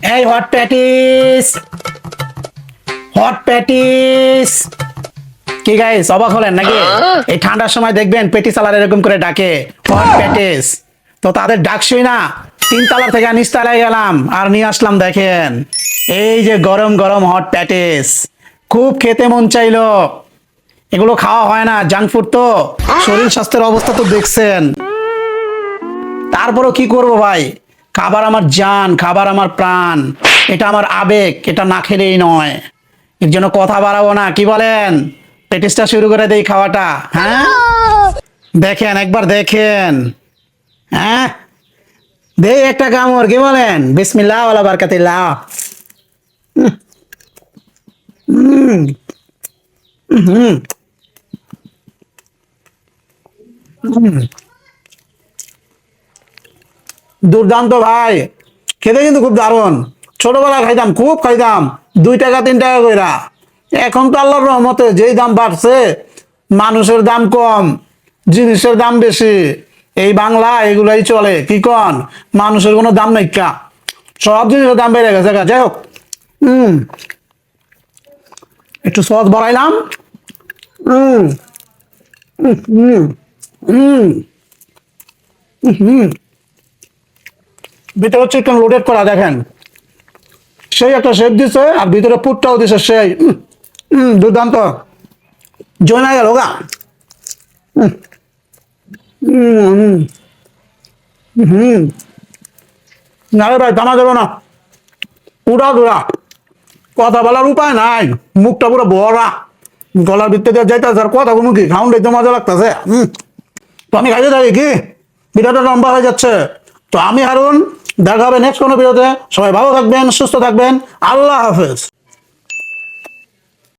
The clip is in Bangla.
এই হট প্যাটিস, হট প্যাটিস। কি গাইস, অবাক হলেন নাকি? এই ঠান্ডার সময় দেখবেন পেটিস আলার এরকম করে ডাকে হট প্যাটিস। তো তাদের ডাকছই না, তিনতলা থেকে নিচতলায় গেলাম আর নিয়ে আসলাম, দেখেন এই যে গরম গরম হট প্যাটিস। খুব খেতে মন চাইলো। এগুলো খাওয়া হয় না, জাঙ্ক ফুড তো। শরীর স্বাস্থ্যের অবস্থা তো দেখছেন। তারপরও কি করব ভাই, খাবার আমার জান, খাবার আমার প্রাণ, এটা আমার আবেগ, এটা না খেলেই নয়। এর জন্য কথা বাড়াবো না, কি বলেন? প্র্যাকটিসটা শুরু করে দেই খাওয়াটা। হ্যাঁ, দেখেন একবার দেখেন। হ্যাঁ, দেই একটা কামড়, কি বলেন? বিসমিল্লাহ ওয়ালা বারাকাতিল্লাহ। হুম হুম হুম, দুর্দান্ত ভাই, খেতে কিন্তু খুব দারুণ। ছোটবেলায় খাইতাম, খুব খাইতাম, 2 টাকা 3 টাকা কইরা। এখন তো আল্লাহর রহমতে যেই দাম বাড়ছে, মানুষের দাম কম, জিনিসের দাম বেশি। এই বাংলা এগুলাই চলে, কি কন? মানুষের কোনো দাম নাই কা, সব জিনিসের দাম বেড়ে গেছে গা। যাই হোক, হম, একটু সস বাড়াইলাম। হম হম হম হম, ভিতরে চিকেন লোডেড করা, দেখেন সেই একটা শেপ দিছে, আর ভিতরে পুরটাও দিছে সেই। দুর্দান্ত, জমে গেল গা। হুম হুম, না রে ভাই, থামা যাবে না, উড়া দুরা। কথা বলার উপায় নাই, মুখটা পুরো ভরা, গলার ভিতরে দিয়ে যাইতেছে, আর কথা কোনো কি খাউন দেখতে মজা লাগতেছে। তো আমি খাইতে থাকি কি, ভিডিওটা লম্বা হয়ে যাচ্ছে। তো আমি হারুন, দেখা হবে নেক্সট কোনো ভিডিওতে। সবাই ভালো থাকবেন, সুস্থ থাকবেন, আল্লাহ হাফেজ।